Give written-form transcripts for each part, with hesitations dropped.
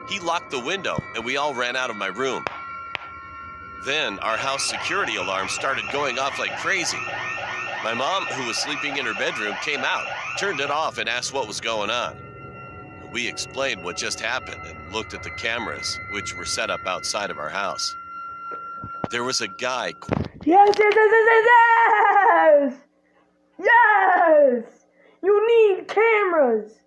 He locked the window, and we all ran out of my room. Then our house security alarm started going off like crazy. My mom, who was sleeping in her bedroom, came out, turned it off, and asked what was going on. We explained what just happened and looked at the cameras, which were set up outside of our house. There was a guy. Yes! Yes! You need cameras.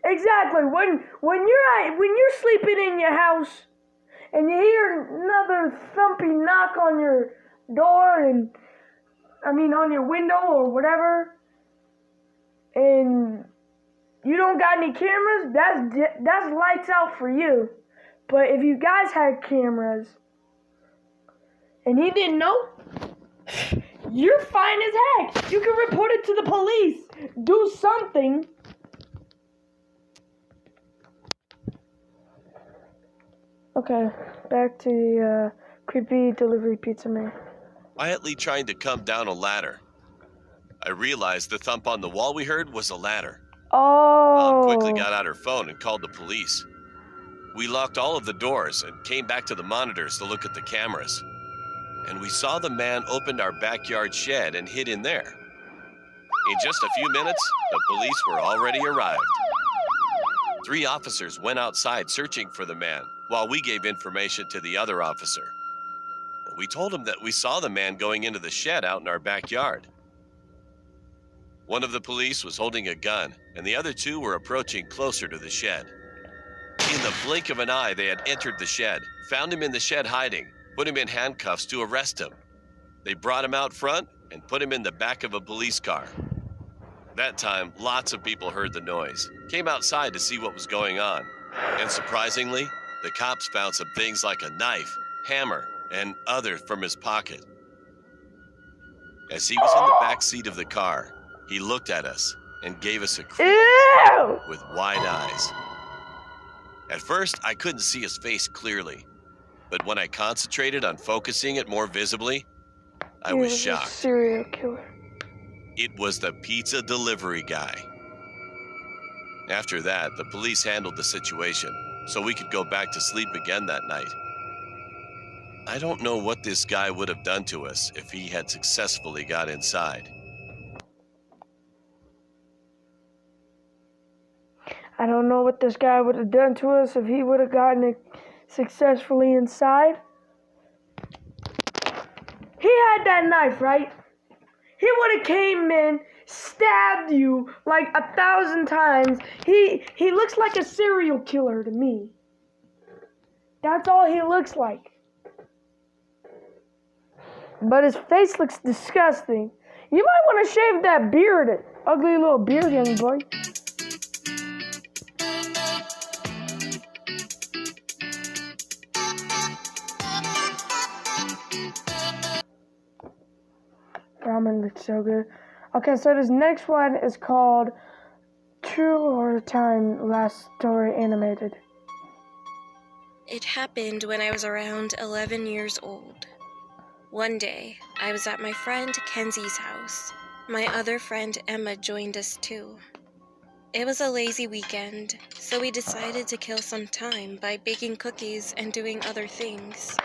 Exactly. When you're sleeping in your house and you hear another thumping knock on your door on your window or whatever, and you don't got any cameras, that's lights out for you. But if you guys had cameras and you didn't know, you're fine as heck. You can report it to the police. Do something. Okay, back to the creepy delivery pizza man. Quietly trying to come down a ladder. I realized the thump on the wall we heard was a ladder. Oh. Mom quickly got out her phone and called the police. We locked all of the doors and came back to the monitors to look at the cameras. And we saw the man opened our backyard shed and hid in there. In just a few minutes, the police were already arrived. 3 officers went outside searching for the man while we gave information to the other officer. We told him that we saw the man going into the shed out in our backyard. One of the police was holding a gun, and the other 2 were approaching closer to the shed. In the blink of an eye, they had entered the shed, found him in the shed hiding, put him in handcuffs to arrest him. They brought him out front and put him in the back of a police car. That time, lots of people heard the noise, came outside to see what was going on, and surprisingly, the cops found some things like a knife, hammer, and others from his pocket. As he was in the back seat of the car, he looked at us and gave us a creepy look with wide eyes. At first, I couldn't see his face clearly, but when I concentrated on focusing it more visibly, I was shocked. A serial killer. It was the pizza delivery guy. After that, the police handled the situation, so we could go back to sleep again that night. I don't know what this guy would have done to us if he had successfully got inside. I don't know what this guy would have done to us if he would have gotten it successfully inside. He had that knife, right? He would have came in, stabbed you like 1,000 times. He looks like a serial killer to me. That's all he looks like. But his face looks disgusting. You might want to shave that beard, ugly little beard, young boy. Ramen looks so good. Okay, so this next one is called True or Time Last Story Animated. It happened when I was around 11 years old. One day, I was at my friend Kenzie's house. My other friend Emma joined us too. It was a lazy weekend, so we decided to kill some time by baking cookies and doing other things.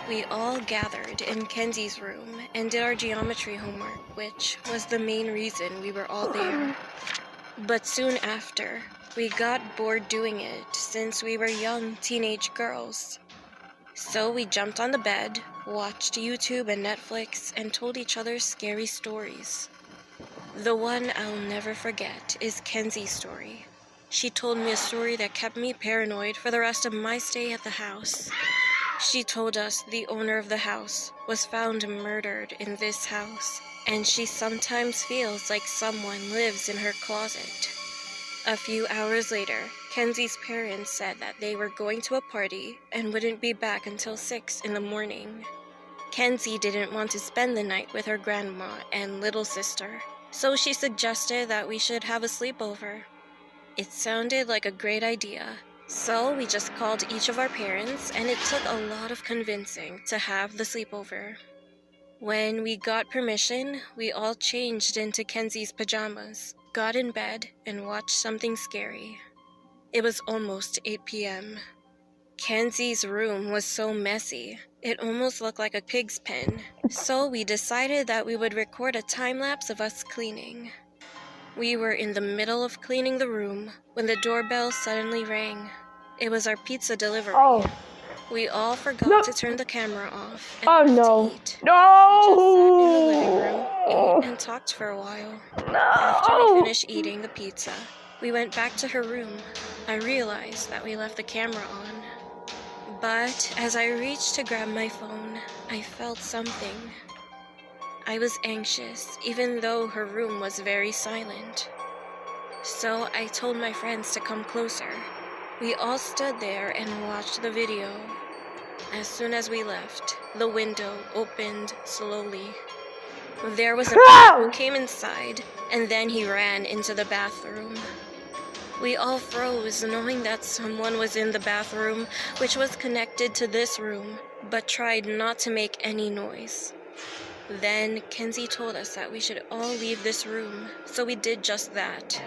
We all gathered in Kenzie's room and did our geometry homework, which was the main reason we were all there. But soon after, we got bored doing it since we were young teenage girls. So we jumped on the bed, watched YouTube and Netflix, and told each other scary stories. The one I'll never forget is Kenzie's story. She told me a story that kept me paranoid for the rest of my stay at the house. She told us the owner of the house was found murdered in this house, and she sometimes feels like someone lives in her closet. A few hours later, Kenzie's parents said that they were going to a party and wouldn't be back until 6 in the morning. Kenzie didn't want to spend the night with her grandma and little sister, so she suggested that we should have a sleepover. It sounded like a great idea, so we just called each of our parents, and it took a lot of convincing to have the sleepover. When we got permission, we all changed into Kenzie's pajamas, got in bed, and watched something scary. It was almost 8 p.m. Kenzie's room was so messy, it almost looked like a pig's pen. So we decided that we would record a time-lapse of us cleaning. We were in the middle of cleaning the room when the doorbell suddenly rang. It was our pizza delivery. Oh. We all forgot No. to turn the camera off and Oh left no. to eat. No. We just sat in the living room, ate, and talked for a while. After we finished eating the pizza, we went back to her room. I realized that we left the camera on. But as I reached to grab my phone, I felt something. I was anxious, even though her room was very silent. So I told my friends to come closer. We all stood there and watched the video. As soon as we left, the window opened slowly. There was a man who came inside, and then he ran into the bathroom. We all froze, knowing that someone was in the bathroom, which was connected to this room, but tried not to make any noise. Then Kenzie told us that we should all leave this room, so we did just that.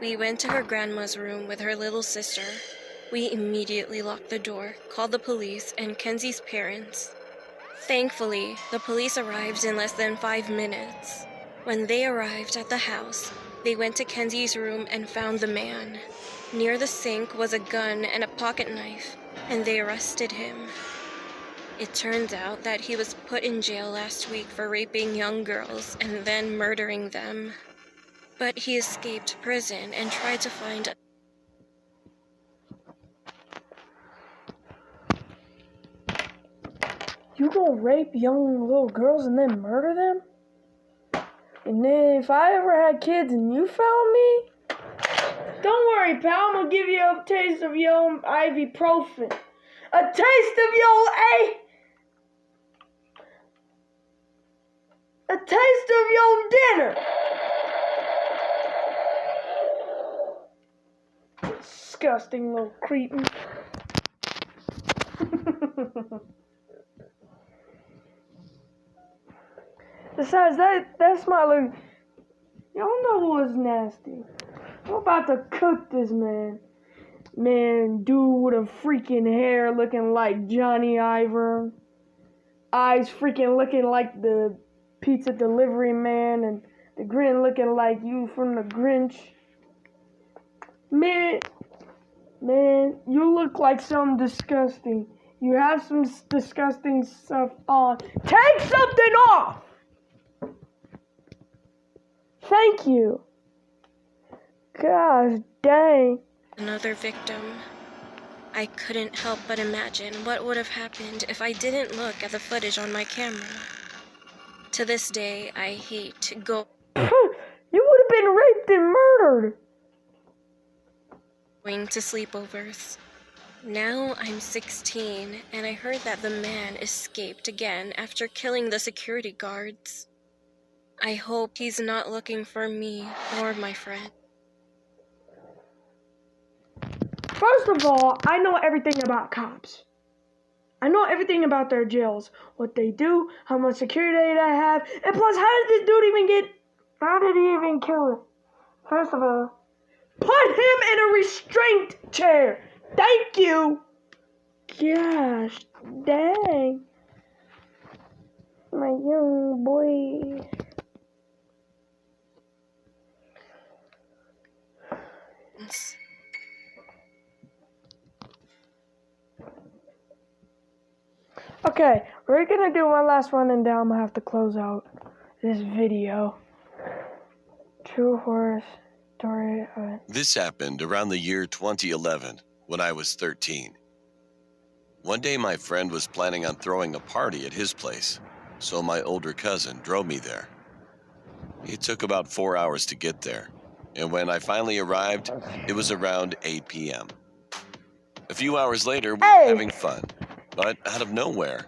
We went to her grandma's room with her little sister. We immediately locked the door, called the police, and Kenzie's parents. Thankfully, the police arrived in less than 5 minutes. When they arrived at the house, they went to Kenzie's room and found the man. Near the sink was a gun and a pocket knife, and they arrested him. It turns out that he was put in jail last week for raping young girls and then murdering them. But he escaped prison and tried to find You gonna rape young little girls and then murder them? And then if I ever had kids and you found me, don't worry, pal, I'm gonna give you a taste of your own ibuprofen. A taste of your A taste of your dinner. Disgusting little cretin. Besides, that's my little... Y'all know who is nasty. I'm about to cook this man. Man, dude with a freaking hair looking like Johnny Iver. Eyes freaking looking like the pizza delivery man. And the grin looking like you from the Grinch. Man, you look like something disgusting. You have some disgusting stuff on. Take something off! Thank you. Gosh dang. another victim. I couldn't help but imagine what would have happened if I didn't look at the footage on my camera. To this day, I hate You would have been raped and murdered. going to sleepovers. Now I'm 16, and I heard that the man escaped again after killing the security guards. I hope he's not looking for me or my friend. First of all, I know everything about cops. I know everything about their jails, what they do, how much security they have, and plus, how did he even kill him? First of all, put him in a restraint chair. Thank you. Gosh, dang. My young boy. Okay, we're gonna do one last one and then I'm gonna have to close out this video. True horror story. This happened around the year 2011 when I was 13. One day my friend was planning on throwing a party at his place, so my older cousin drove me there. It took about 4 hours to get there, and when I finally arrived, it was around 8 p.m. A few hours later, we were having fun, but out of nowhere,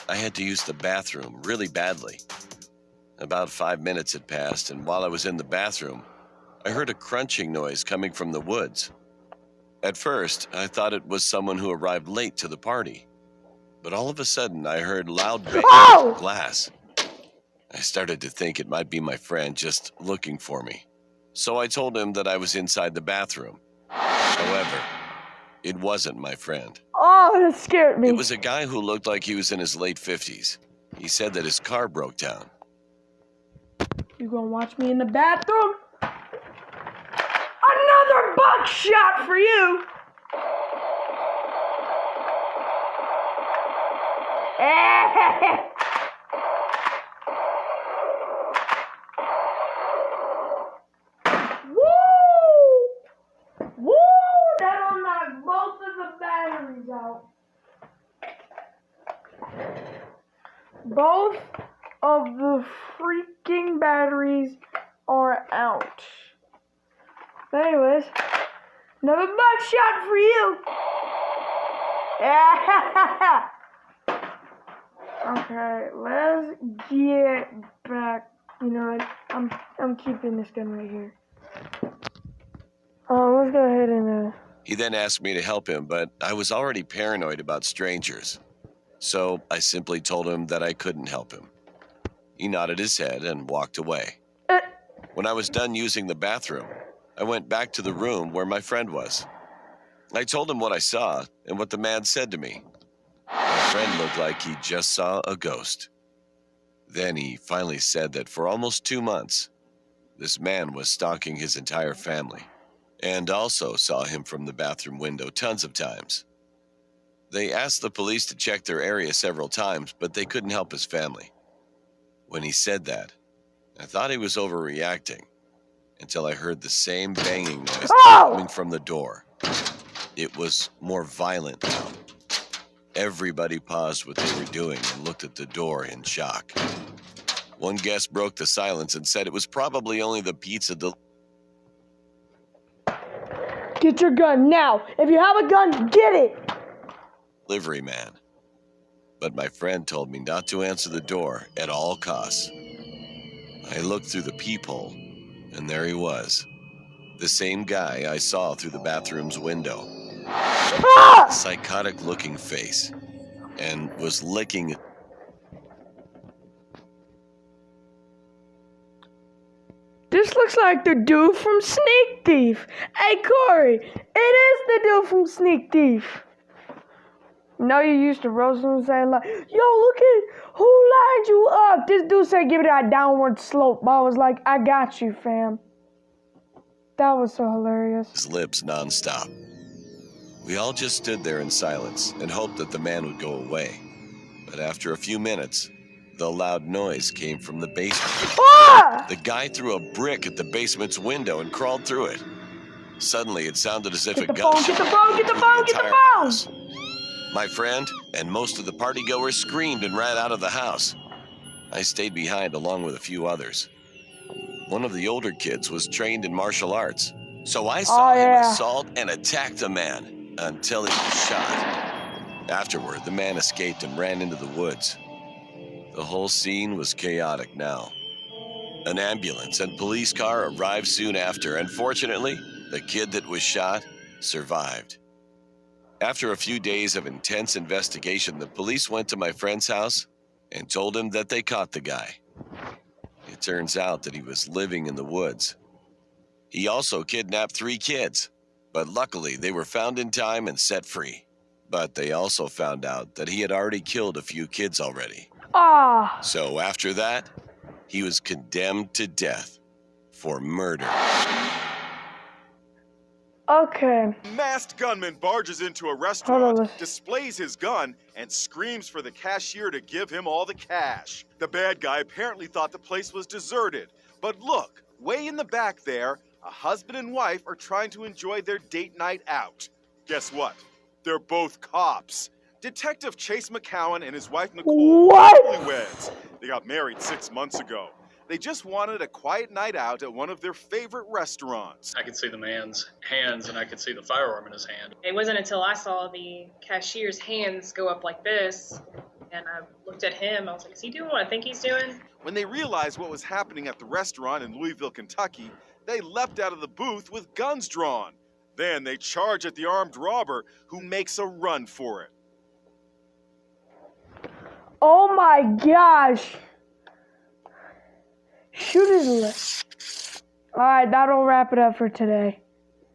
I had to use the bathroom really badly. About 5 minutes had passed, and while I was in the bathroom, I heard a crunching noise coming from the woods. At first, I thought it was someone who arrived late to the party, but all of a sudden, I heard loud banging on glass. I started to think it might be my friend just looking for me, so I told him that I was inside the bathroom. However, it wasn't my friend. Oh, that scared me. It was a guy who looked like he was in his late 50s. He said that his car broke down. You gonna watch me in the bathroom? Another buckshot for you! Woo! Woo! That'll knock both of the batteries out. Both of the freaking batteries are out. But anyways, another buckshot for you. Okay, let's get back. You know what? I'm keeping this gun right here. Let's go ahead and He then asked me to help him, but I was already paranoid about strangers. So I simply told him that I couldn't help him. He nodded his head and walked away. When I was done using the bathroom, I went back to the room where my friend was. I told him what I saw and what the man said to me. My friend looked like he just saw a ghost. Then he finally said that for almost 2 months, this man was stalking his entire family, and also saw him from the bathroom window tons of times. They asked the police to check their area several times, but they couldn't help his family. When he said that, I thought he was overreacting until I heard the same banging noise coming from the door. It was more violent now. Everybody paused what they were doing and looked at the door in shock. One guest broke the silence and said it was probably only the pizza get your gun now. If you have a gun, get it. delivery man. But my friend told me not to answer the door at all costs. I looked through the peephole, and there he was. The same guy I saw through the bathroom's window. A psychotic-looking face, and was licking. This looks like the dude from Sneak Thief. Hey, Corey, it is the dude from Sneak Thief. No, you used to roast him and say, like, yo, look at who lined you up. This dude said, give it that downward slope. I was like, I got you, fam. That was so hilarious. His lips nonstop. We all just stood there in silence and hoped that the man would go away. But after a few minutes, the loud noise came from the basement. Ah! The guy threw a brick at the basement's window and crawled through it. Suddenly, it sounded as if a gunshot Get the phone, get the phone, get the phone! house. My friend and most of the partygoers screamed and ran out of the house. I stayed behind along with a few others. One of the older kids was trained in martial arts, so I saw him assault and attack the man until he was shot. Afterward, the man escaped and ran into the woods. The whole scene was chaotic now. An ambulance and police car arrived soon after, and fortunately, the kid that was shot survived. After a few days of intense investigation, the police went to my friend's house and told him that they caught the guy. It turns out that he was living in the woods. He also kidnapped 3 kids, but luckily they were found in time and set free. But they also found out that he had already killed a few kids already. So after that, he was condemned to death for murder. Okay. Masked gunman barges into a restaurant, displays his gun, and screams for the cashier to give him all the cash. The bad guy apparently thought the place was deserted. But look, way in the back there, a husband and wife are trying to enjoy their date night out. Guess what? They're both cops. Detective Chase McCowan and his wife Nicole are newlyweds. They got married 6 months ago. They just wanted a quiet night out at one of their favorite restaurants. I could see the man's hands and I could see the firearm in his hand. It wasn't until I saw the cashier's hands go up like this, and I looked at him, I was like, is he doing what I think he's doing? When they realized what was happening at the restaurant in Louisville, Kentucky, they leapt out of the booth with guns drawn. Then they charge at the armed robber, who makes a run for it. Oh my gosh. Shoot his lip. Alright, that'll wrap it up for today.